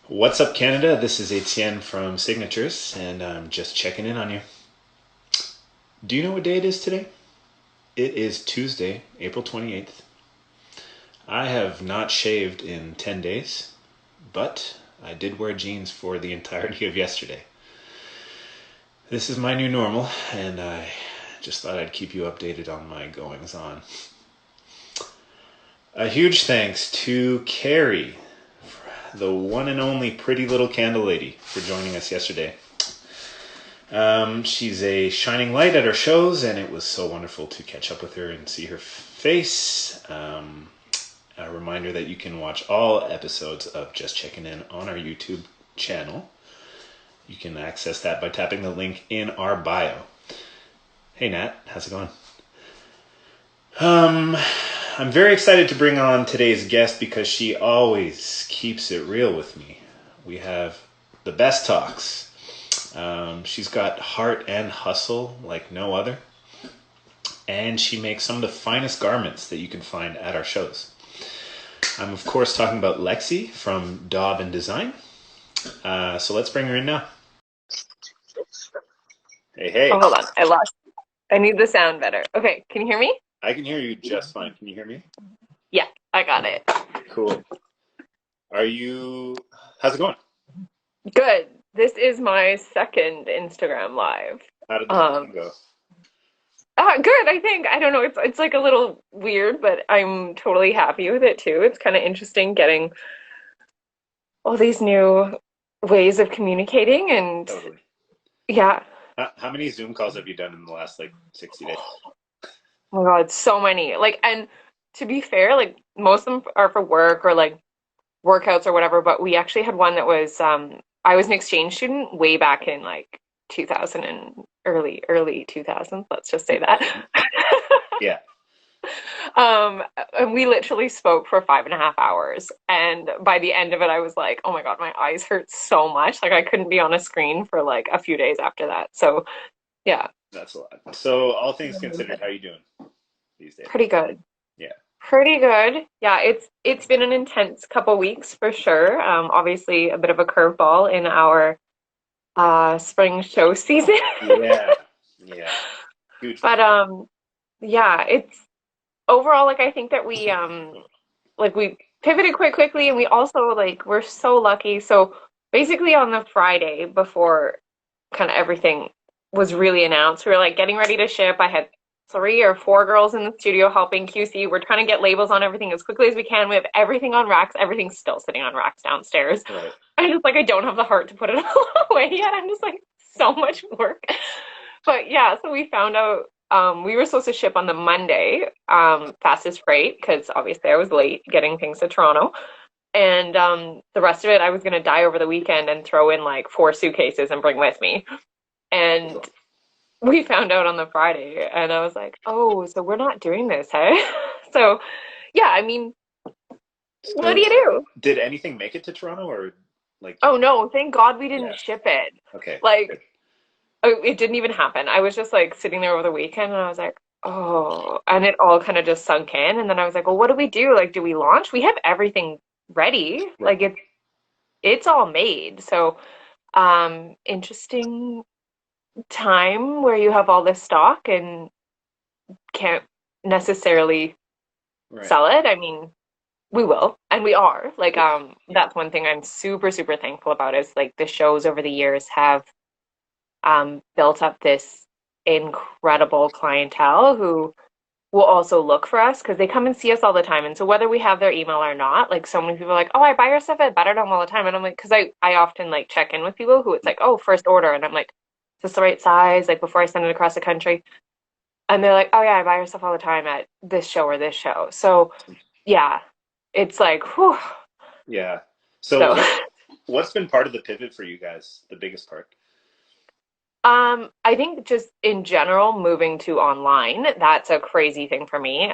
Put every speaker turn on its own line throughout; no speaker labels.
What's up, Canada? This is Etienne from Signatures, and I'm just checking in on you. Do you know what day it is today? It is Tuesday, April 28th. I have not shaved in 10 days, but I did wear jeans for the entirety of yesterday. This is my new normal, and I just thought I'd keep you updated on my goings on. A huge thanks to Carrie, the one and only pretty little candle lady, for joining us yesterday. She's a shining light at our shows, and it was so wonderful to catch up with her and see her face. A reminder that you can watch all episodes of Just Checking In on our YouTube channel. You can access that by tapping the link in our bio. Hey Nat, how's it going? I'm very excited to bring on today's guest because she always keeps it real with me. We have the best talks. She's got heart and hustle like no other. And she makes some of the finest garments that you can find at our shows. I'm, of course, talking about Lexi from DAUB and Design. So let's bring her in now. Hey, hey.
Oh, hold on. I lost. I need the sound better. Okay, can you hear me?
I can hear you just fine. Can you hear me?
Yeah, I got it.
Cool. How's it going?
Good. This is my second Instagram live.
How did the first one go?
Good, I think. I don't know. It's like a little weird, but I'm totally happy with it too. It's kind of interesting getting all these new ways of communicating and
Totally.
yeah.
How many Zoom calls have you done in the last 60 days?
Oh my God, so many. Like, and to be fair, like most of them are for work or like workouts or whatever, but we actually had one that was I was an exchange student way back in like 2000 and early 2000s, let's just say that.
Yeah.
And we literally spoke for 5.5 hours. And by the end of it, I was like, oh my God, my eyes hurt so much. Like I couldn't be on a screen for like a few days after that. So yeah,
That's a lot. So, all things considered, how are you doing these days?
pretty good.
Yeah.
Pretty good. Yeah, it's been an intense couple weeks for sure. Obviously a bit of a curveball in our spring show season.
Yeah. Yeah. Huge
But
fan.
yeah, it's overall like I think that we pivoted quite quickly and we also like we're so lucky. So basically on the Friday before kind of everything was really announced, we were like getting ready to ship. I had 3 or 4 girls in the studio helping QC. We're trying to get labels on everything as quickly as we can. We have everything on racks. Everything's still sitting on racks downstairs.
Right.
I just like I don't have the heart to put it all away yet. I'm just like so much work. But yeah, so we found out we were supposed to ship on the Monday, fastest freight, because obviously I was late getting things to Toronto. And the rest of it I was gonna die over the weekend and throw in like 4 suitcases and bring with me. And
Cool.
we found out on the Friday, and I was like, oh, so we're not doing this, hey? So yeah, I mean, what do
So,
you do?
did anything make it to Toronto, or like?
Oh no, thank God we
Yeah.
didn't ship it.
Okay. Good.
Like, oh, it didn't even happen. I was just like sitting there over the weekend and I was like, oh, and it all kind of just sunk in. And then I was like, well, what do we do? Like, do we launch? We have everything ready.
Right.
Like it's all made. So, interesting time where you have all this stock and can't necessarily
Right.
sell it. I mean, we will, and we are. Like,
Yeah. Yeah.
that's one thing I'm super, super thankful about is like the shows over the years have built up this incredible clientele who will also look for us because they come and see us all the time. And so whether we have their email or not, like so many people are like, oh, I buy your stuff at Better Dome all the time. And I'm like, because I often like check in with people who it's like, oh, first order. And I'm like, is this the right size? Like before I send it across the country. And they're like, oh yeah, I buy your stuff all the time at this show or this show. So yeah, it's like, whew.
Yeah. So,
So
what's been part of the pivot for you guys? The biggest part?
I think just in general, moving to online, that's a crazy thing for me.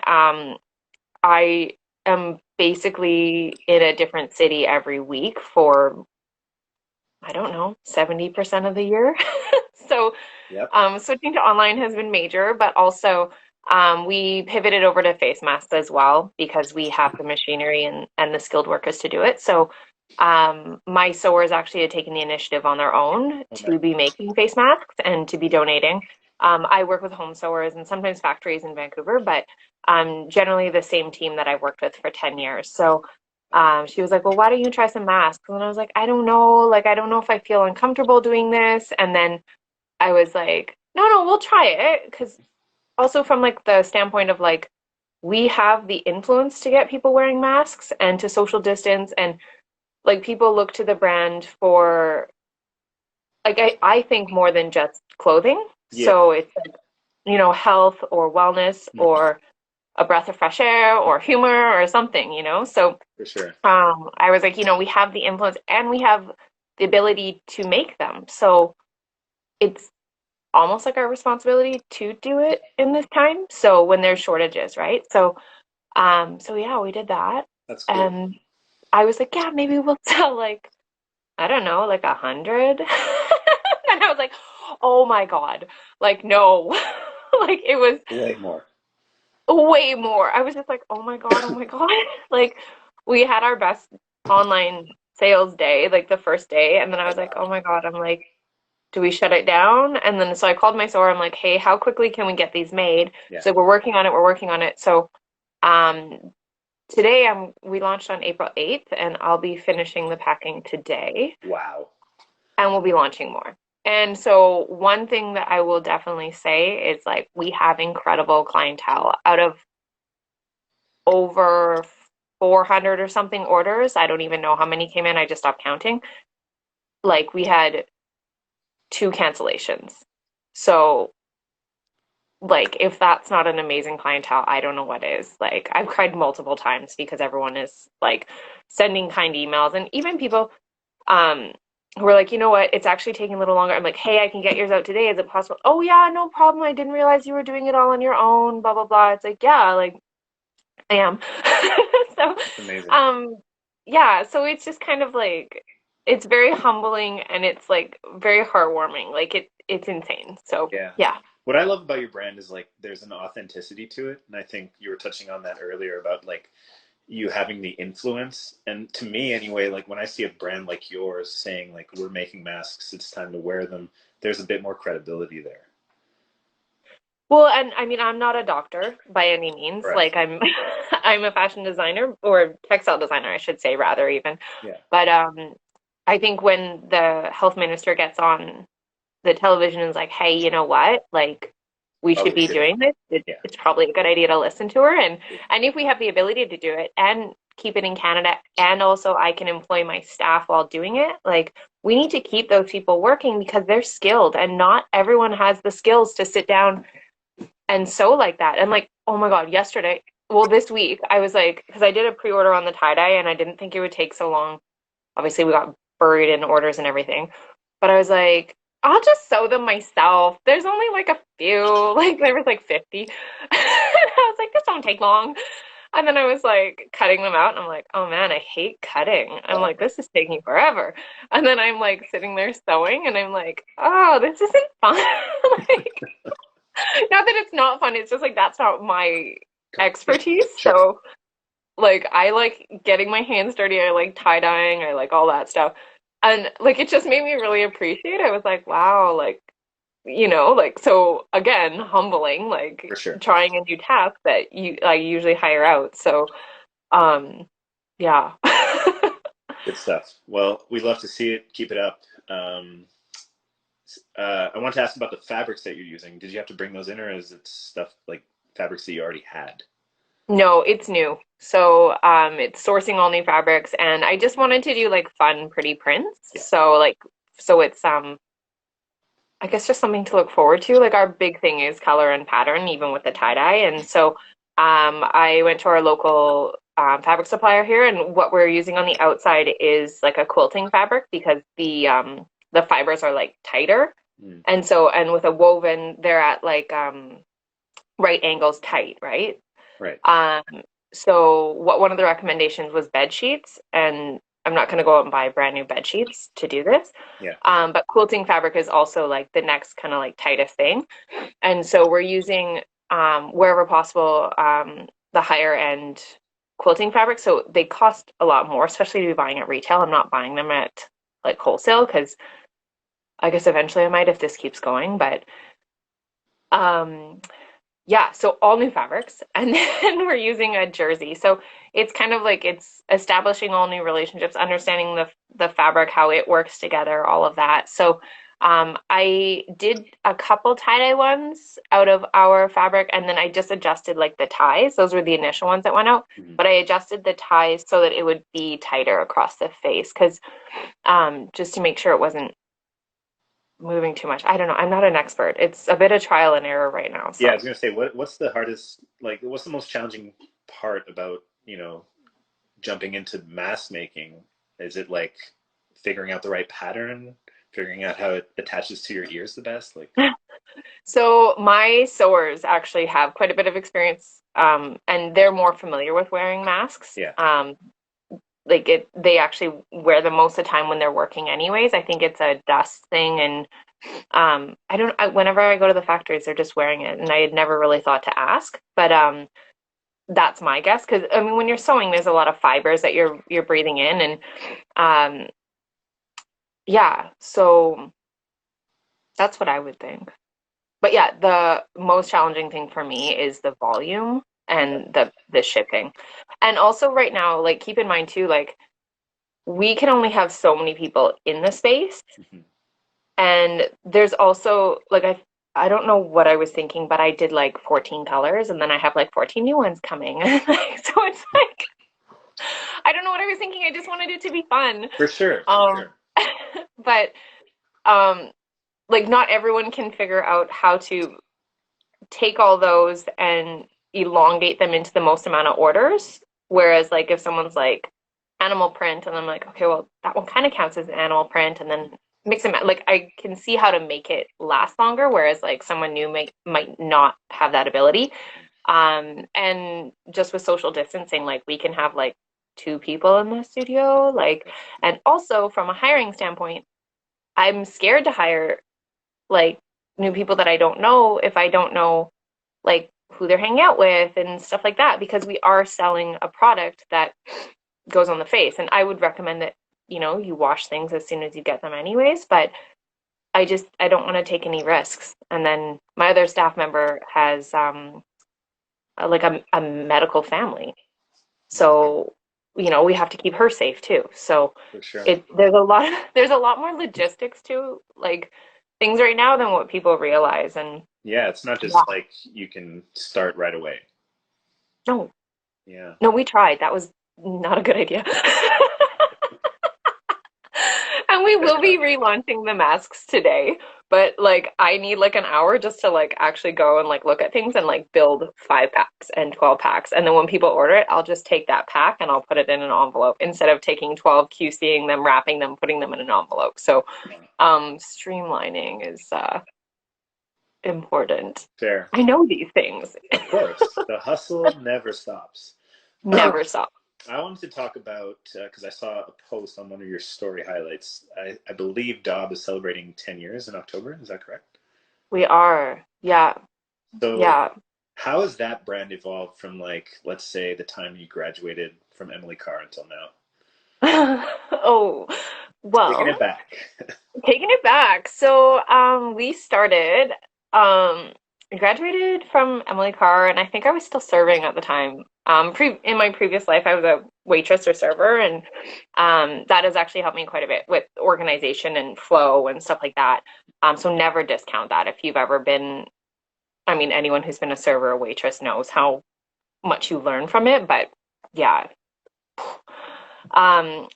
I am basically in a different city every week for, I don't know, 70% of the year. So,
Yep.
switching to online has been major, but also we pivoted over to face masks as well because we have the machinery and the skilled workers to do it. So my sewers actually had taken the initiative on their own
Okay.
to be making face masks and to be donating. I work with home sewers and sometimes factories in Vancouver, but generally the same team that I've worked with for 10 years. So she was like, well, why don't you try some masks? And I was like, I don't know. Like, I don't know if I feel uncomfortable doing this. And then I was like, no, no, we'll try it. Because also from like the standpoint of like, we have the influence to get people wearing masks and to social distance and like people look to the brand for like I think more than just clothing.
Yeah.
So it's like, health or wellness
Mhm.
or a breath of fresh air or humor or something, So
For sure.
I was like, we have the influence and we have the ability to make them. So it's almost like our responsibility to do it in this time. So when there's shortages, right? So yeah, we did that.
That's cool.
And I was like, yeah, maybe we'll sell like I don't know, like 100. And I was like, oh my God, like no, like it was
Way more.
way more. I was just like, oh my God, oh my God. Like we had our best online sales day, like the first day. And then I
Oh
was like,
wow.
oh my God, I'm like, do we shut it down? And then so I called my store. I'm like, hey, how quickly can we get these made?
Yeah.
So we're working on it. We're working on it. So um, today we launched on April 8th, and I'll be finishing the packing today.
Wow.
And we'll be launching more. And so one thing that I will definitely say is like we have incredible clientele out of over 400 or something orders. I don't even know how many came in. I just stopped counting. Like we had two cancellations. So like if that's not an amazing clientele, I don't know what is. Like I've cried multiple times because everyone is like sending kind emails and even people um who are like, you know what, it's actually taking a little longer. I'm like, hey, I can get yours out today. Is it possible? Oh yeah, no problem. I didn't realize you were doing it all on your own, blah blah blah. It's like, yeah, like I am. So
That's amazing.
um yeah, so it's just kind of like it's very humbling and it's like very heartwarming. Like it's insane. So
Yeah.
yeah.
What I love about your brand is like there's an authenticity to it, and I think you were touching on that earlier about like you having the influence. And to me, anyway, like when I see a brand like yours saying like we're making masks, it's time to wear them, there's a bit more credibility there.
Well, and I mean, I'm not a doctor by any means.
Right.
Like I'm I'm a fashion designer or textile designer, I should say rather even.
Yeah.
But I think when the health minister gets on the television and is like, "Hey, you know what? Like we should
Probably a
be
good idea.
doing this."
Yeah.
It's probably a good idea to listen to her and if we have the ability to do it and keep it in Canada and also I can employ my staff while doing it, like we need to keep those people working because they're skilled and not everyone has the skills to sit down and sew like that. And like, oh my God, yesterday, well, this week, I was like, because I did a pre-order on the tie-dye and I didn't think it would take so long. Obviously, we got buried in orders and everything. But I was like, I'll just sew them myself. There's only like a few, like there was like 50. And I was like, this won't take long. And then I was like cutting them out and I'm like, oh man, I hate cutting. I'm
Oh,
like, this is taking forever. And then I'm like sitting there sewing and I'm like, oh, this isn't fun. Like, not that it's not fun, it's just like that's not my expertise.
sure.
So like I like getting my hands dirty, I like tie-dyeing, I like all that stuff. And like it just made me really appreciate it. I was like, wow, like like so again, humbling,
For
like
sure.
trying a new task that you I usually hire out. So um yeah.
Good stuff. Well, we'd love to see it. Keep it up. I want to ask about the fabrics that you're using. Did you have to bring those in, or is it stuff like fabrics that you already had?
No, it's new. So it's sourcing all new fabrics and I just wanted to do like fun, pretty prints.
Yeah.
So it's I guess just something to look forward to. Like our big thing is color and pattern, even with the tie-dye. And so I went to our local fabric supplier here, and what we're using on the outside is like a quilting fabric because the fibers are like tighter.
Mm,
And so and with a woven, they're at like right angles tight, right?
right.
Um, so what one of the recommendations was bed sheets, and I'm not going to go out and buy brand new bed sheets to do this.
Yeah.
But quilting fabric is also like the next kind of like tightest thing. And so we're using wherever possible the higher end quilting fabric, so they cost a lot more, especially to be buying at retail. I'm not buying them at like wholesale because I guess eventually I might if this keeps going. But um, yeah, so all new fabrics, and then we're using a jersey. So it's kind of like it's establishing all new relationships, understanding the fabric, how it works together, all of that. So I did a couple tie-dye ones out of our fabric, and then I just adjusted like the ties. Those were the initial ones that went out,
Mhm.
but I adjusted the ties so that it would be tighter across the face, because just to make sure it wasn't moving too much. I don't know. I'm not an expert. It's a bit of trial and error right now.
Yeah, I
So.
was gonna say, what's the hardest, like, what's the most challenging part about, jumping into mask making? Is it like figuring out the right pattern, figuring out how it attaches to your ears the best? Like,
So my sewers actually have quite a bit of experience, and they're more familiar with wearing masks.
yeah.
They actually wear them most of the time when they're working anyways. I think it's a dust thing, and whenever I go to the factories, they're just wearing it, and I had never really thought to ask, but that's my guess because I mean, when you're sewing, there's a lot of fibers that you're breathing in, and um, yeah, so that's what I would think. But yeah, the most challenging thing for me is the volume
Okay.
and the shipping. And also right now, like keep in mind too, like we can only have so many people in the space.
Mhm.
And there's also like I don't know what I was thinking, but I did like 14 colors and then I have like 14 new ones coming. So it's like I don't know what I was thinking. I just wanted it to be fun.
For sure, for
Um
sure.
but um like not everyone can figure out how to take all those and elongate them into the most amount of orders. Whereas, like, if someone's like animal print, and I'm like, okay, well, that one kind of counts as an animal print, and then mix them, like, I can see how to make it last longer. Whereas, like, someone new might not have that ability. And just with social distancing, like, we can have like two people in the studio, like, and also from a hiring standpoint, I'm scared to hire like new people that I don't know if I don't know like who they're hanging out with and stuff like that because we are selling a product that goes on the face and I would recommend that you wash things as soon as you get them anyways, but I don't want to take any risks. And then my other staff member has like a medical family, so we have to keep her safe too. So
For sure.
there's a lot more logistics to like things right now than what people realize. And
Yeah, it's not
yeah,
just like you can start right away.
no,
Yeah.
no, we tried. That was not a good idea. And we
Fair
will
enough.
be relaunching the masks today, but like I need like an hour just to like actually go and like look at things and like build 5 packs and 12 packs. And then when people order it, I'll just take that pack and I'll put it in an envelope instead of taking 12, QCing them, wrapping them, putting them in an envelope. So streamlining is important.
Fair.
I know these things.
Of course. The hustle never stops.
Never stop.
I wanted to talk about because I saw a post on one of your story highlights. I believe DAUB is celebrating 10 years in October. Is that correct?
We are. Yeah.
So,
Yeah.
how has that brand evolved from, like, let's say, the time you graduated from Emily Carr until now?
Oh,
Taking it
well,
back.
taking it back. So, we started, um, I graduated from Emily Carr, and I think I was still serving at the time. In my previous life, I was a waitress or server, and that has actually helped me quite a bit with organization and flow and stuff like that. So never discount that if you've ever been, I mean, anyone who's been a server or waitress knows how much you learn from it, but yeah.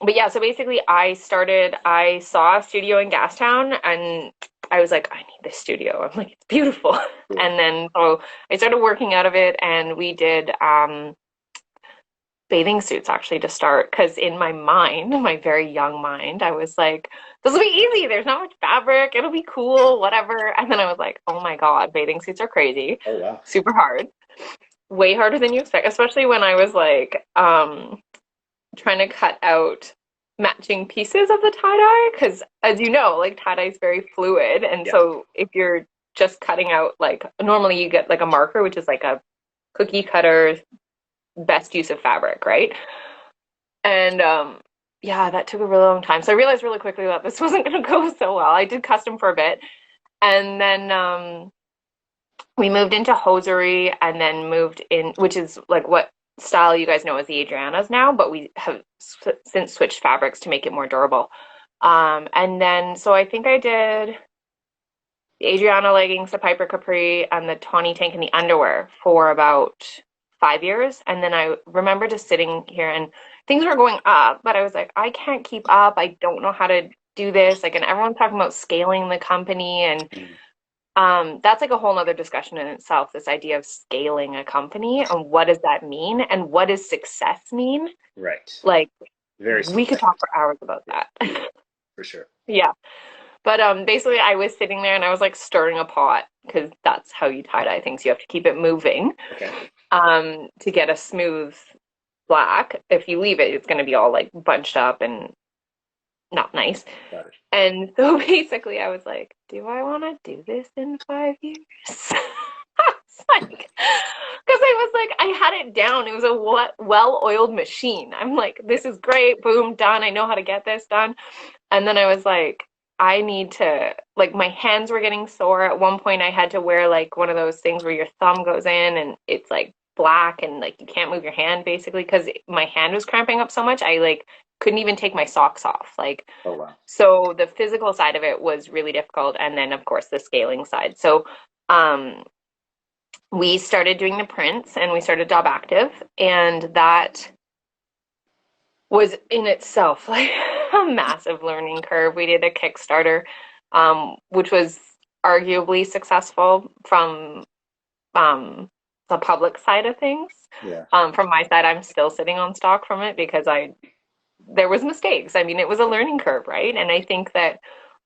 But yeah, so basically I saw a studio in Gastown and I was like, I need this studio. I'm like, it's beautiful.
Cool.
And then so I started working out of it and we did bathing suits actually to start because in my mind, my very young mind, I was like, this will be easy. There's not much fabric. It'll be cool, whatever. And then I was like, oh my God, bathing suits are crazy.
Oh, wow.
Super hard. Way harder than you expect, especially when I was like trying to cut out matching pieces of the tie-dye because as you know like tie-dye is very fluid and
Yeah.
so if you're just cutting out like normally you get like a marker which is like a cookie cutter best use of fabric, right? And yeah, that took a really long time. So I realized really quickly that this wasn't going to go so well. I did custom for a bit, and then we moved into hosiery, and then moved in, which is like what style you guys know as the Adriana's now, but we have since switched fabrics to make it more durable. And then so I think I did the Adriana leggings, the Piper Capri, and the Tawny tank and the underwear for about 5 years. And then I remember just sitting here and things were going up, but I was like, I can't keep up. I don't know how to do this. Like, and everyone's talking about scaling the company. And that's like a whole nother discussion in itself, this idea of scaling a company and what does that mean and what does success mean?
Right.
Like,
Very
we could
subjective.
talk for hours about that.
For sure.
Yeah. But basically, I was sitting there and I was like stirring a pot because that's how you tie dye things. You have to keep it moving
Okay.
to get a smooth black. If you leave it, it's going to be all like bunched up and not nice.
Got it.
And so basically, I was like, do I want to do this in 5 years? It's like, because I was like, I had it down. It was a well-oiled machine. I'm like, this is great. Boom, done. I know how to get this done. And then I was like, I need to, like, my hands were getting sore. At one point, I had to wear like one of those things where your thumb goes in and it's like black and like you can't move your hand basically because my hand was cramping up so much. I like couldn't even take my socks off. Like,
Oh, wow.
so the physical side of it was really difficult. And then, of course, the scaling side. So, we started doing the prints and we started DAUB Active, and that was in itself like a massive learning curve. We did a Kickstarter, which was arguably successful from the public side of things.
Yeah.
From my side, I'm still sitting on stock from it because there was mistakes. I mean, it was a learning curve, right? And I think that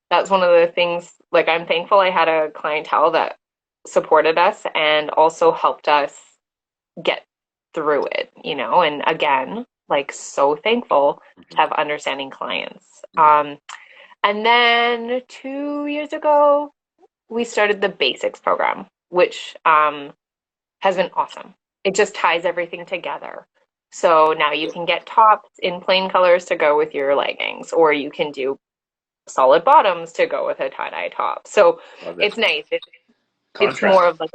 that's one of the things, like, I'm thankful I had a clientele that supported us and also helped us get through it, and again, like, so thankful to have understanding clients. And then 2 years ago, we started the basics program, which has been awesome. It just ties everything together. So now you can get tops in plain colors to go with your leggings, or you can do solid bottoms to go with a tie-dye top. So it's nice. It's more of like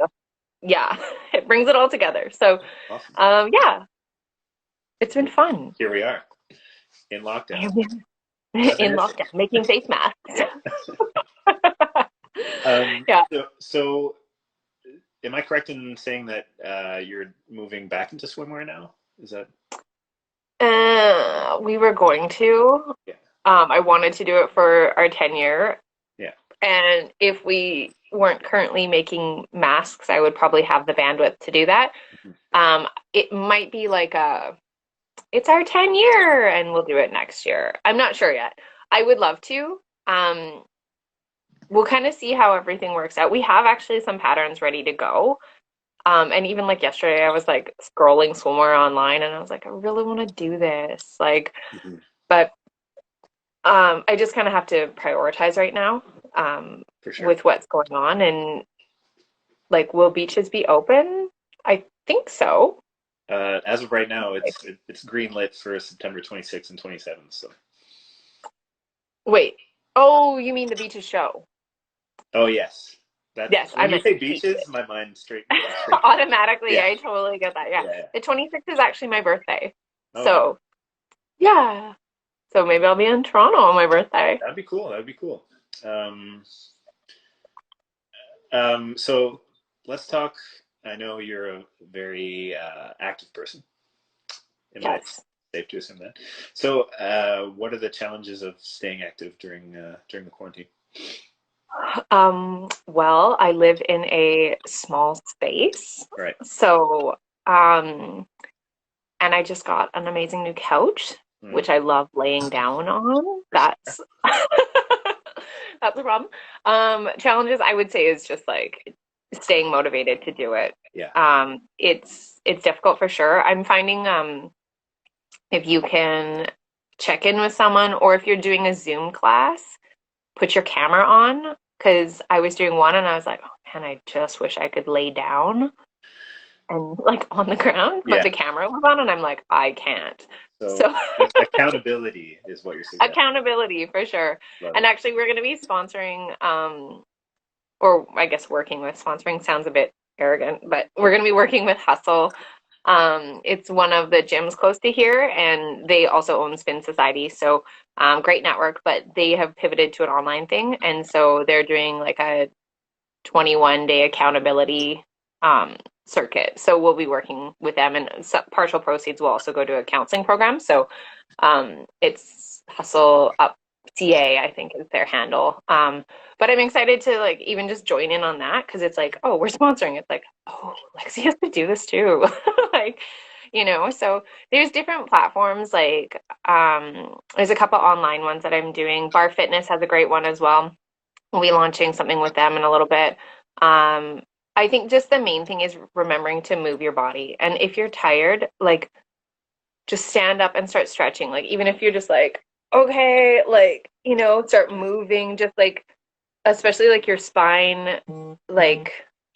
yeah, it brings it all together. So,
awesome.
Yeah, it's been fun.
Here we are in lockdown.
In lockdown, making face masks.
Yeah. So, am I correct in saying that you're moving back into swimwear now? Is that?
We were going to.
Yeah.
I wanted to do it for our 10-year.
Yeah.
And if we weren't currently making masks, I would probably have the bandwidth to do that. Mm-hmm. It might be like it's our 10-year and we'll do it next year. I'm not sure yet. I would love to. We'll kind of see how everything works out. We have actually some patterns ready to go. And even like yesterday, I was like scrolling swimwear online and I was like, I really want to do this. Like, mm-hmm. But I just kind of have to prioritize right now for sure. With what's going on. And like, will beaches be open? I think so.
As of right now, it's green lit for September 26th and 27th. So.
Wait. Oh, you mean the beaches show?
Oh, yes.
Yes,
when you say beaches, my mind straight
automatically. Yeah. I totally get that. Yeah. The 26th is actually my birthday. Oh, so, yeah. So maybe I'll be in Toronto on my birthday.
That'd be cool. So let's talk. I know you're a very active person.
Yes.
Safe to assume that. So, what are the challenges of staying active during the quarantine?
Well, I live in a small space.
Right.
So, and I just got an amazing new couch, which I love laying down on. That's that's a problem. Challenges, I would say, is just like staying motivated to do it.
Yeah.
It's difficult for sure. I'm finding if you can check in with someone, or if you're doing a Zoom class, put your camera on, because I was doing one and I was like, oh man, I just wish I could lay down. and like on the ground, but
Yeah.
the camera was on, and I'm like, I can't.
So
So
accountability is what you're suggesting.
accountability for sure.
Love
And
it.
actually, we're going to be sponsoring, or I guess working with, sponsoring sounds a bit arrogant, but we're going to be working with Hustle. It's one of the gyms close to here, and they also own Spin Society. So great network, but they have pivoted to an online thing, and so they're doing like a 21-day accountability circuit. So we'll be working with them, and partial proceeds will also go to a counseling program. So it's Hustle Up CA, I think is their handle. But I'm excited to like even just join in on that because it's like, oh, we're sponsoring. It's like, oh, Lexi has to do this too. Like, so there's different platforms. Like, there's a couple online ones that I'm doing. Bar Fitness has a great one as well. We'll be launching something with them in a little bit. I think just the main thing is remembering to move your body. And if you're tired, like just stand up and start stretching. Like even if you're just like, okay, like, start moving, just like especially like your spine, like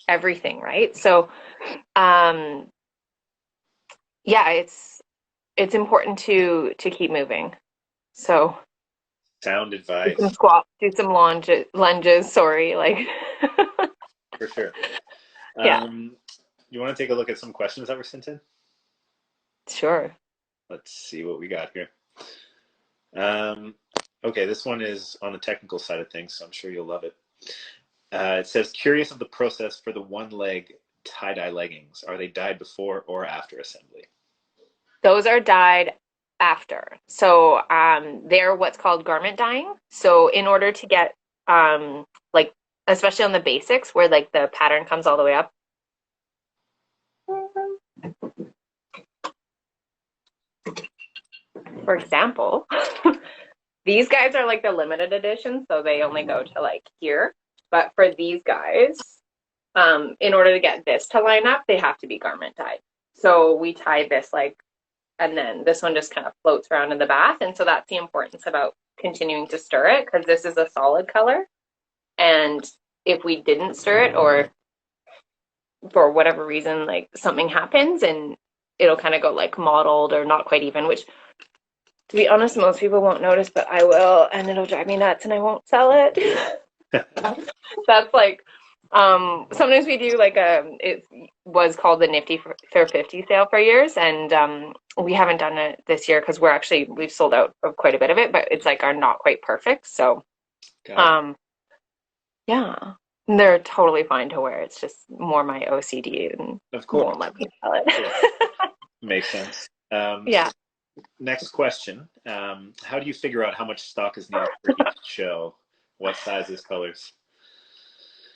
everything, right? So um yeah, it's important to keep moving. So
Sound
do some
advice
squats, do some lunges, sorry, like
for sure.
yeah,
You want to take a look at some questions that were sent in?
sure.
Let's see what we got here. Um, okay, this one is on the technical side of things, so I'm sure you'll love it. It says, curious of the process for the one leg tie-dye leggings. Are they dyed before or after assembly?
Those are dyed after. So they're what's called garment dyeing. So in order to get like especially on the basics where like the pattern comes all the way up. For example, these guys are like the limited edition, so they only go to like here. But for these guys, in order to get this to line up, they have to be garment dyed. So we tie this like, and then this one just kind of floats around in the bath. And so that's the importance about continuing to stir it because this is a solid color. And if we didn't stir it or for whatever reason, like something happens and it'll kind of go like mottled or not quite even, which to be honest, most people won't notice, but I will, and it'll drive me nuts and I won't sell it. That's like sometimes we do like it was called the Nifty Fair 50 sale for years, and we haven't done it this year because we've sold out of quite a bit of it, but it's like our not quite perfect. So yeah, they're totally fine to wear. It's just more my OCD and
Of course.
won't let me sell it.
Makes sense.
Yeah.
Next question. How do you figure out how much stock is needed for each show? What sizes, colors?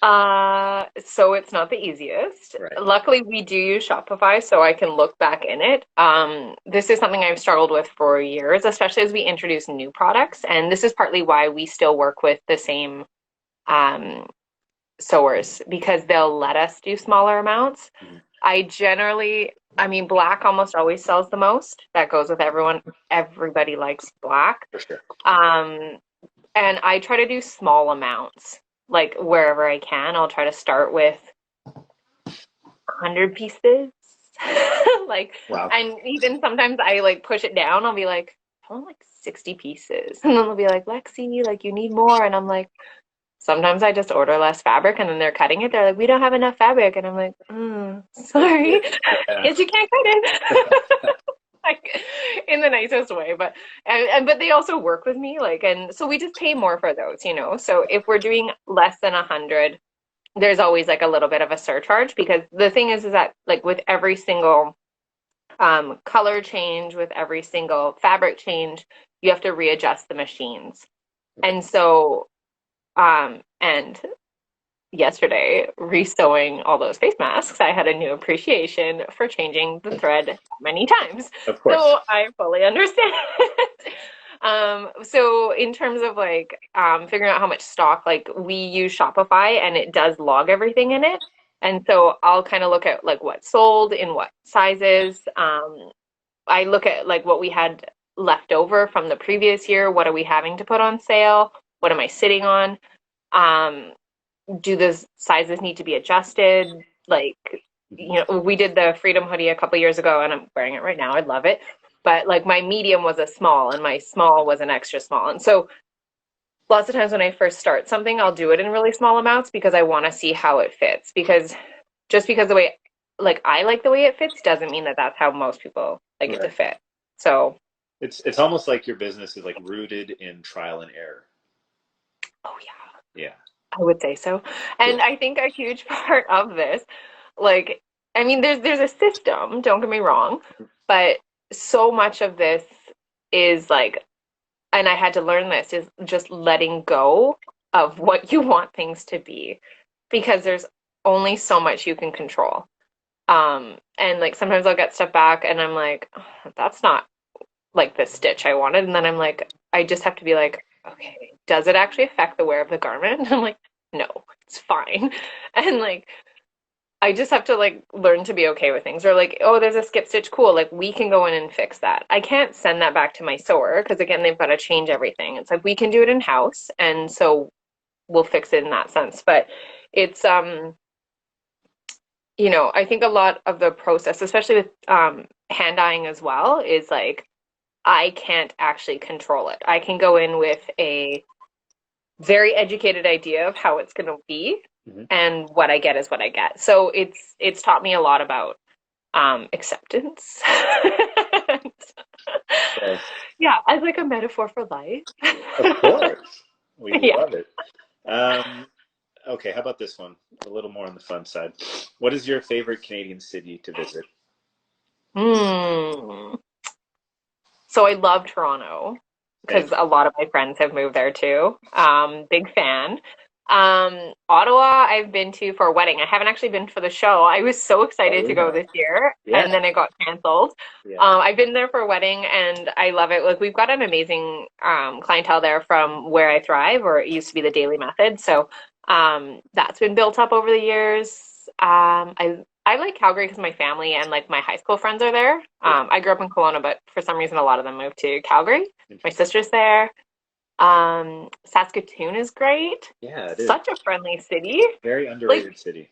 So it's not the easiest.
Right.
Luckily, we do use Shopify, so I can look back in it. This is something I've struggled with for years, especially as we introduce new products. And this is partly why we still work with the same sewers because they'll let us do smaller amounts.
Mhm.
I mean, black almost always sells the most. That goes with everyone. Everybody likes black.
For sure.
And I try to do small amounts, like wherever I can. I'll try to start with 100 pieces. Like,
wow.
And even sometimes I like push it down. I'll be like, I want like 60 pieces. And then they'll be like, Lexi, like you need more. And I'm like, sometimes I just order less fabric and then they're cutting it. They're like, we don't have enough fabric. And I'm like, sorry. Yes, you can't cut it. Like in the nicest way. But but they also work with me. Like, and so we just pay more for those. So if we're doing less than 100, there's always like a little bit of a surcharge because the thing is that like with every single color change, with every single fabric change, you have to readjust the machines. And so and yesterday, resewing all those face masks, I had a new appreciation for changing the thread many times.
Of course.
So I fully understand. So in terms of like figuring out how much stock, like we use Shopify and it does log everything in it. And so I'll kind of look at like what sold in what sizes. I look at like what we had left over from the previous year. What are we having to put on sale? What am I sitting on? Do the sizes need to be adjusted? Like, you know, we did the Freedom hoodie a couple years ago and I'm wearing it right now. I love it. But like my medium was a small and my small was an extra small. And so lots of times when I first start something, I'll do it in really small amounts because I want to see how it fits. Because just because the way, like I like the way it fits doesn't mean that that's how most people like it to
Right.
fit. So,
It's almost like your business is like rooted in trial and error.
oh yeah,
Yeah.
I would say so.
Yeah.
And I think a huge part of this, like, I mean, there's a system, don't get me wrong, but so much of this is like, and I had to learn this, is just letting go of what you want things to be because there's only so much you can control. And like sometimes I'll get stuff back and I'm like, "Oh, that's not like the stitch I wanted." And then I'm like, I just have to be like, okay, does it actually affect the wear of the garment? And I'm like, no, it's fine. And like, I just have to like learn to be okay with things. Or like, oh, there's a skip stitch, cool. Like we can go in and fix that. I can't send that back to my sewer because again, they've got to change everything. It's like we can do it in house, and so we'll fix it in that sense. But it's you know, I think a lot of the process, especially with hand dyeing as well, is like I can't actually control it. I can go in with a very educated idea of how it's going to be,
Hmm.
and what I get is what I get. So it's taught me a lot about acceptance.
Yes.
Yeah, as like a metaphor for life.
Of course. We
Yeah.
love it. Um, okay, how about this one? A little more on the fun side. What is your favorite Canadian city to visit?
Hmm. So I love Toronto
Okay.
because a lot of my friends have moved there too. Big fan. Ottawa, I've been to for a wedding. I haven't actually been for the show. I was so excited to go
Oh,
this year,
yeah.
and then it got canceled.
Yeah.
I've been there for a wedding, and I love it. Like we've got an amazing clientele there from where I thrive, or it used to be the Daily Method. So that's been built up over the years. I like Calgary because my family and like my high school friends are there.
Yeah.
I grew up in Kelowna, but for some reason, a lot of them moved to Calgary. My
Interesting.
sister's there. Saskatoon is great.
Yeah, it is.
Such a friendly city.
Very
Like,
underrated city.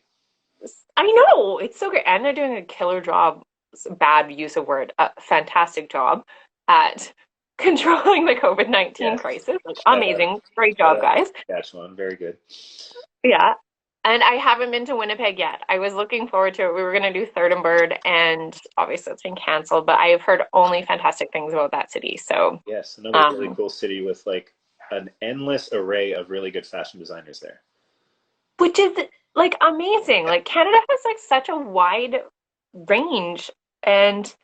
I know it's so great, and they're doing a killer job. Bad use of word. A fantastic job at controlling the COVID-19
Yes.
crisis. Like,
Shout out.
amazing. Great
Shout
job,
out to
guys.
Saskatchewan. Very good.
Yeah. And I haven't been to Winnipeg yet. I was looking forward to it. We were going to do Third and Bird, and obviously it's been canceled, but I have heard only fantastic things about that city. So,
Yes, another really
um,
cool city with like an endless array of really good fashion designers there.
which is like amazing. Like Canada has like such a wide range. And,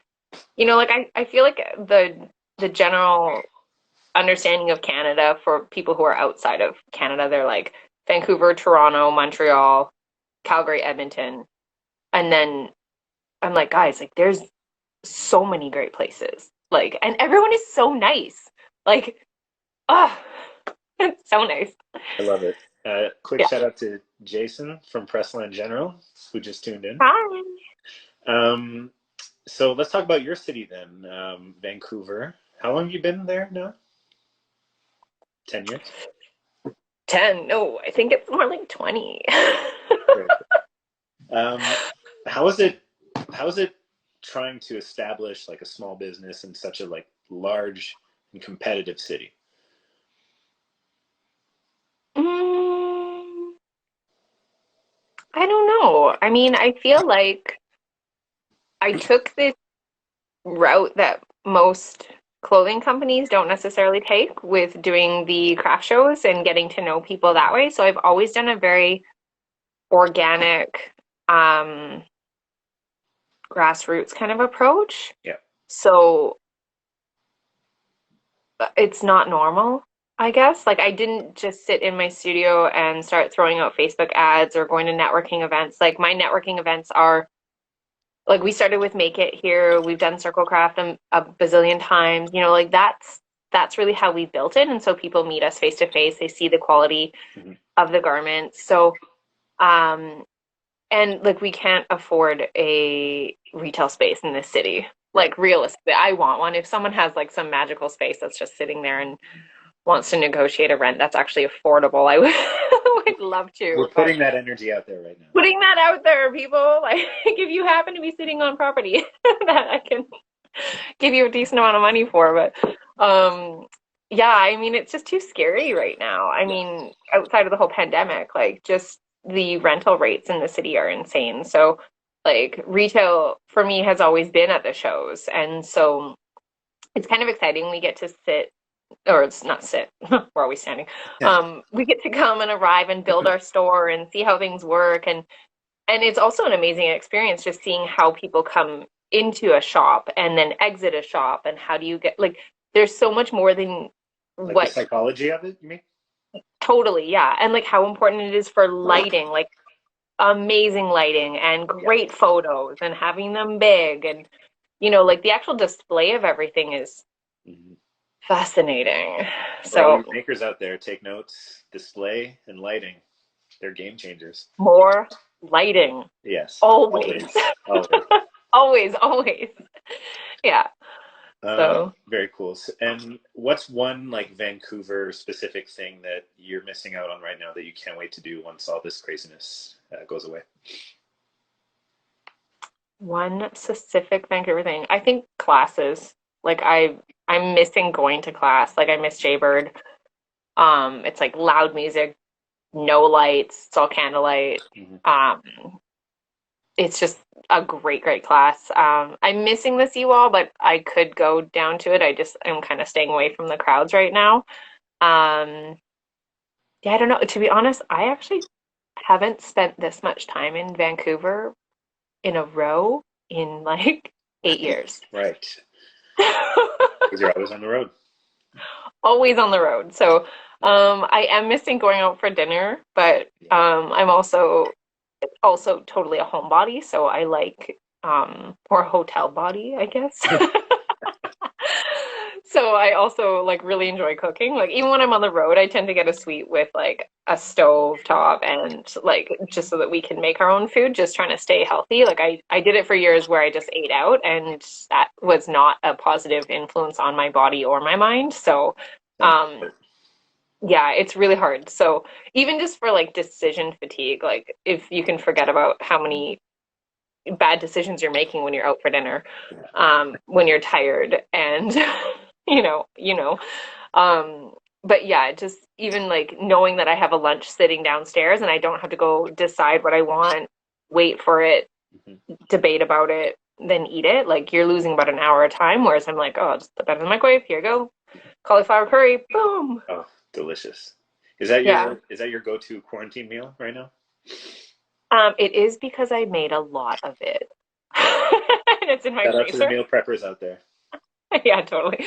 you know, like I feel like the general understanding of Canada for people who are outside of Canada, they're like Vancouver, Toronto, Montreal, Calgary, Edmonton. And then I'm like, guys, like there's so many great places. Like, and everyone is so nice. Like, ah, it's so nice.
I love it. Quick
Yeah.
shout out to Jason from Pressland General, who just tuned in.
Hi.
Um, so let's talk about your city then, Vancouver. How long have you been there now? 10 years?
10. No, I think it's more like 20.
Great. Um, how is it? How is it trying to establish like a small business in such a like large and competitive city?
Mm, I don't know. I mean, I feel like I took this route that most clothing companies don't necessarily take with doing the craft shows and getting to know people that way. So I've always done a very organic, um, grassroots kind of approach.
Yeah.
So it's not normal, I guess. Like I didn't just sit in my studio and start throwing out Facebook ads or going to networking events. Like my networking events are like we started with Make It here. We've done Circle Craft a bazillion times. You know, like that's really how we built it. And so people meet us face to face. They see the quality
Mhm.
of the garments. So um and like we can't afford a retail space in this city.
Right.
Like realistically, I want one. If someone has like some magical space that's just sitting there and wants to negotiate a rent that's actually affordable, I would, would love
We're
to. But
putting that energy out there right now.
putting that out there, people, like if you happen to be sitting on property that I can give you a decent amount of money for, but yeah, I mean it's just too scary right now. I
Yeah.
mean, outside of the whole pandemic, like just the rental rates in the city are insane. So like retail for me has always been at the shows, and so it's kind of exciting. We get to sit, or it's not sit, we're always standing. We get to come and arrive and build our store and see how things work, and it's also an amazing experience just seeing how people come into a shop and then exit a shop, and how do you get, like, there's so much more than
Like the
what.
psychology of it, you mean?
Totally, yeah. And like how important it is for lighting, like amazing lighting and
Yeah.
great photos and having them big, and like the actual display of everything is
Mhm.
fascinating.
For all
So
you makers out there, take notes. Display and lighting, they're game changers.
more lighting,
Yes,
always.
always, always.
Always, always. Yeah. So
Very cool. And what's one like Vancouver specific thing that you're missing out on right now that you can't wait to do once all this craziness goes away?
one specific Vancouver thing. I think classes. Like I'm missing going to class. Like I miss Jaybird. It's like loud music, no lights, it's all candlelight.
Hmm.
Um, it's just a great, great class. I'm missing the seawall, but I could go down to it. I just am kind of staying away from the crowds right now. Um, yeah, I don't know. To be honest, I actually haven't spent this much time in Vancouver in a row in like 8 years.
Right, because you're always on the road.
Always on the road. So I am missing going out for dinner, but
Yeah.
I'm also totally a homebody, so I like or a hotel body, I guess. So I also like really enjoy cooking. Like even when I'm on the road, I tend to get a suite with like a stove top, and like just so that we can make our own food, just trying to stay healthy. Like I did it for years where I just ate out, and that was not a positive influence on my body or my mind. So
Sounds
um
good.
yeah, it's really hard. So even just for like decision fatigue, like if you can forget about how many bad decisions you're making when you're out for dinner,
Yeah.
when you're tired, and you know. Um, but yeah, just even like knowing that I have a lunch sitting downstairs and I don't have to go decide what I want, wait for it,
Hmm.
debate about it, then eat it. Like you're losing about an hour of time, whereas I'm like, oh, I'll just put that in the microwave. Here you go. Cauliflower curry, boom.
Oh, delicious. Is that
Yeah.
your go-to quarantine meal right now?
It is because I made a lot of it. And it's in my
Shout out to the
freezer.
meal preppers out there.
Yeah, totally.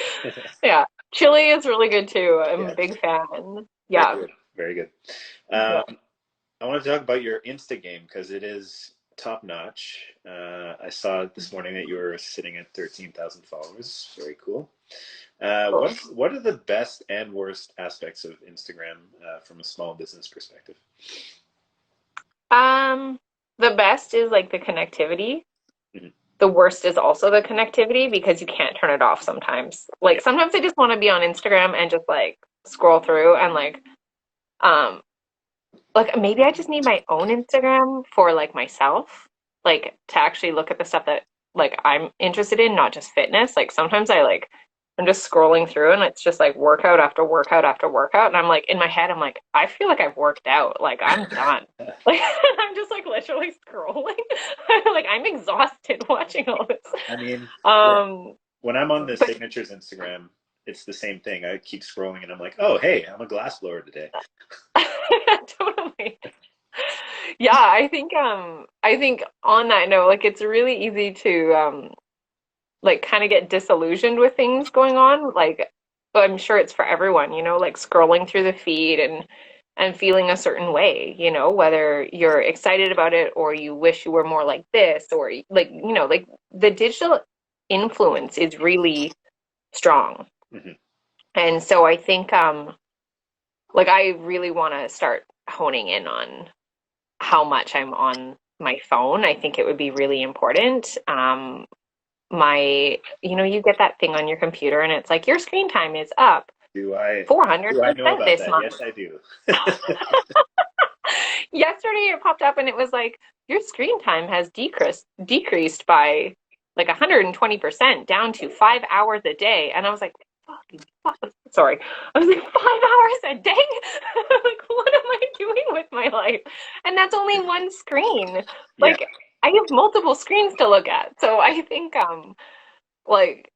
Yeah. Chili is really good too. I'm a
Yeah,
big fan.
very
Yeah.
good, very good.
Yeah.
Um, I want to talk about your Insta game because it is top notch. I saw this morning that you were sitting at 13,000 followers. Very cool.
Cool.
What are the best and worst aspects of Instagram from a small business perspective?
Um, the best is like the connectivity.
Mhm.
The worst is also the connectivity because you can't turn it off sometimes. Like
Yeah,
sometimes I just want to be on Instagram and just like scroll through and um like maybe I just need my own Instagram for like myself, like to actually look at the stuff that like I'm interested in, not just fitness. Like sometimes I'm just scrolling through and it's just like workout after workout after workout, and I'm like in my head I'm like I feel like I've worked out, like I'm done. Like I'm just like literally scrolling. Like I'm exhausted watching all this.
I mean, yeah.
Um
When I'm on the
but
signatures Instagram, it's the same thing. I keep scrolling and I'm like, oh, hey, I'm a glass blower today.
totally. Yeah, I think on that note, like it's really easy to like kind of get disillusioned with things going on. Like I'm sure it's for everyone, like scrolling through the feed and feeling a certain way, whether you're excited about it or you wish you were more like this, or like, like the digital influence is really strong.
Hmm.
And so I think like I really want to start honing in on how much I'm on my phone. I think it would be really important. You get that thing on your computer and it's like your screen time is up.
Do I do I know
400%
about
this
that?
month.
Yes, I do.
Yesterday it popped up and it was like, your screen time has decreased by like 120% down to 5 hours a day. And I was like, fucking fuck. Sorry. I was like, 5 hours a day? Like, what am I doing with my life? And that's only one screen.
Yeah,
Like, I have multiple screens to look at. So I think like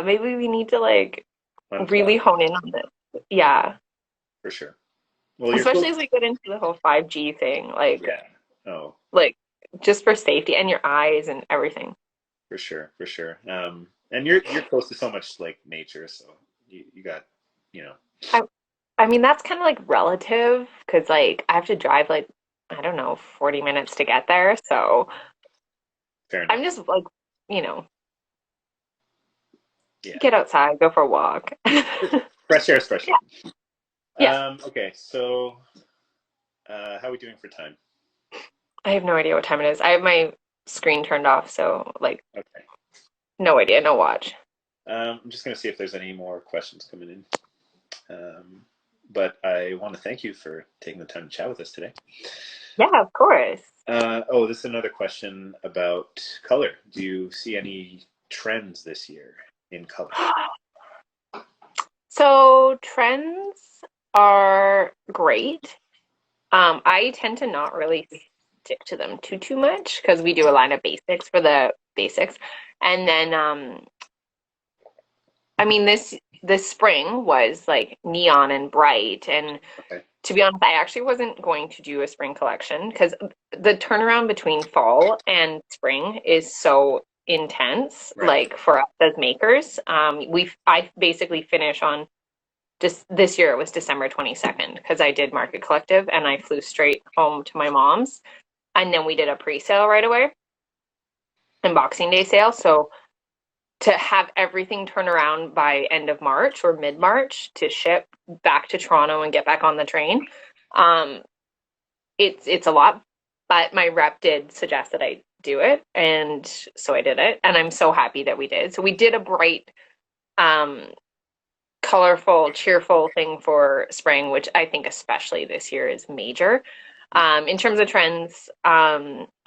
maybe we need to like
unplug
really hone in on this. Yeah.
for sure. Well, you're
Especially
close.
as we get into the whole 5G thing,
Yeah. Oh,
like just for safety and your eyes and everything.
for sure, for sure. And you're close to so much like nature, so you got, you know,
I I mean that's kind of like relative because like I have to drive like I don't know 40 minutes to get there, so
fair enough.
I'm just like you know
Yeah.
get outside, go for a walk.
Fresh air is fresh
Yeah,
air.
yeah.
Okay, so how are we doing for time?
I have no idea what time it is. I have my screen turned off, so like
Okay.
no idea, no watch.
I'm just gonna see if there's any more questions coming in. But I want to thank you for taking the time to chat with us today.
Yeah, of course.
Oh, this is another question about color. Do you see any trends this year in color?
So trends are great. I tend to not really stick to them too much because we do a line of basics for the basics. And then I mean this spring was like neon and bright and
Okay.
to be honest, I actually wasn't going to do a spring collection because the turnaround between fall and spring is so intense,
Right.
like for us as makers. I basically finish on just this year it was December 22nd because I did Market Collective and I flew straight home to my mom's. And then we did a pre-sale right away and Boxing Day sale. So to have everything turn around by end of March or mid-March to ship back to Toronto and get back on the train, um, it's a lot. But my rep did suggest that I do it, and so I did it, and I'm so happy that we did. So we did a bright, um, colorful, cheerful thing for spring, which I think especially this year is major. In terms of trends,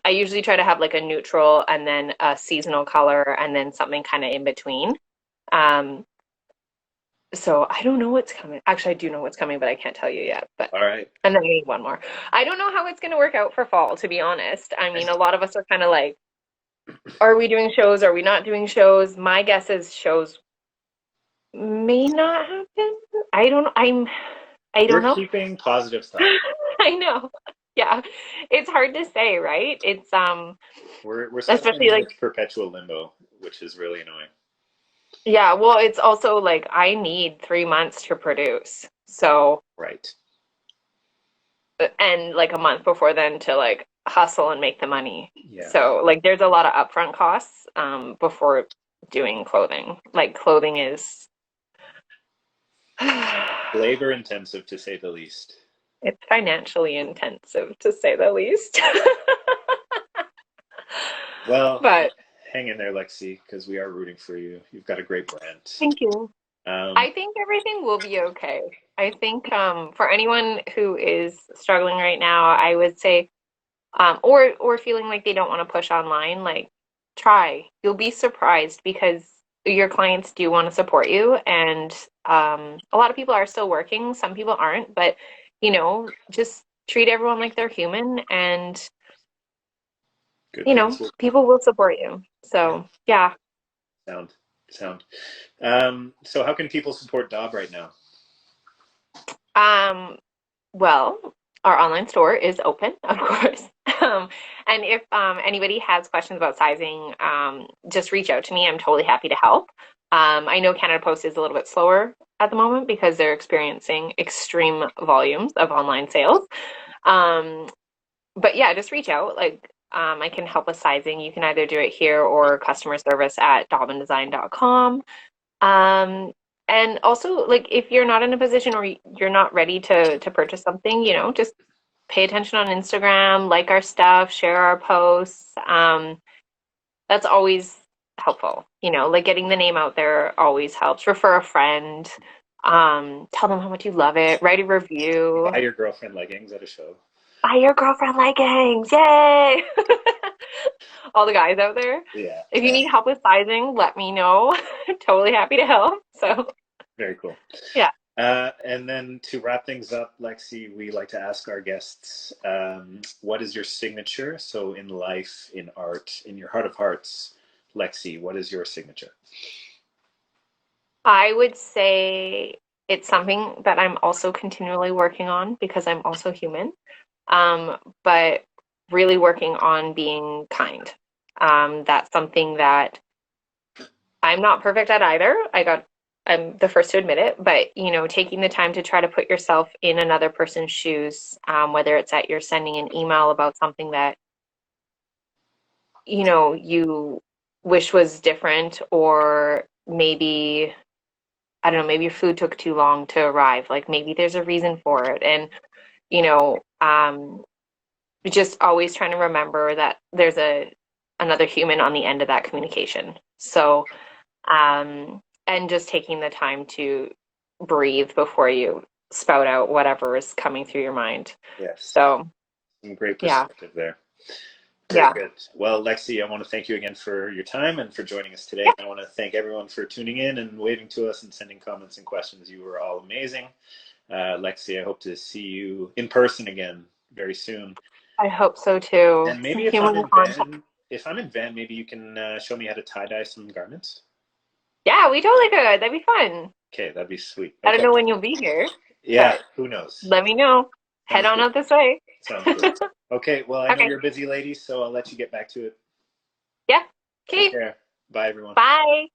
I usually try to have like a neutral and then a seasonal color and then something kind of in between. Um, so I don't know what's coming. Actually, I do know what's coming, but I can't tell you yet. But
All right.
and then I need one more. I don't know how it's going to work out for fall, to be honest. I mean, a lot of us are kind of like, are we doing shows? Are we not doing shows? My guess is shows may not happen. I don't
We're
know.
keeping positive thought.
I know. Yeah. It's hard to say, right? It's
We're sort of
especially
in
like
this perpetual limbo, which is really annoying.
yeah, well, it's also like I need 3 months to produce. So
Right.
and like a month before then to like hustle and make the money.
Yeah.
So like there's a lot of upfront costs before doing clothing. Like clothing is
Labor intensive to say the least.
it's financially intensive to say the least.
Well,
But
hang in there, Lexi, because we are rooting for you. You've got a great brand.
thank you.
Um,
I think everything will be okay. I think for anyone who is struggling right now, I would say or feeling like they don't want to push online, like try. You'll be surprised because your clients do want to support you, and a lot of people are still working. Some people aren't, but just treat everyone like they're human, and
good things.
people will support you.
Yeah,
So yeah.
sound, sound. So how can people support DAUB right now?
Um, Well, our online store is open, of course. And if anybody has questions about sizing, just reach out to me. I'm totally happy to help. I know Canada Post is a little bit slower at the moment because they're experiencing extreme volumes of online sales. Um, but yeah, just reach out. Like, I can help with sizing. You can either do it here or customer service at daubanddesign.com. And also, like, if you're not in a position or you're not ready to purchase something, just pay attention on Instagram, like our stuff, share our posts. That's always helpful. Like getting the name out there always helps. Refer a friend. Tell them how much you love it. Write a review.
Buy your girlfriend leggings at a show.
Buy your girlfriend leggings. Yay! All the guys out there.
Yeah,
If you need help with sizing, let me know. Totally happy to help. So,
very cool.
yeah.
And then to wrap things up, Lexi, we like to ask our guests, what is your signature? So in life, in art, in your heart of hearts, Lexi, what is your signature?
I would say it's something that I'm also continually working on because I'm also human. But really working on being kind. That's something that I'm not perfect at either. I'm the first to admit it, but taking the time to try to put yourself in another person's shoes, whether it's that you're sending an email about something that, you wish was different, or maybe, I don't know, maybe your food took too long to arrive. Like maybe there's a reason for it. And, you know, um, just always trying to remember that there's another human on the end of that communication. So, and just taking the time to breathe before you spout out whatever is coming through your mind.
Yes,
So,
some great
yeah,
perspective there. Very
yeah.
good. Well, Lexi, I want to thank you again for your time and for joining us today. I want to thank everyone for tuning in and waving to us and sending comments and questions. You were all amazing. Lexi, I hope to see you in person again very soon.
I hope so too.
And
Some
maybe if I'm
human
in
contact.
Van, maybe you can show me how to tie dye some garments.
Yeah, we totally could. That'd be fun.
Okay, that'd be sweet.
I don't
Okay.
know when you'll be here,
Yeah,
but
who knows?
let me know. Head
Sounds
on
good.
out this way.
Sounds good. Okay, well, I know
Okay.
you're a busy lady, so I'll let you get back to it.
Yeah.
Take
Okay.
care. Bye, everyone.
Bye.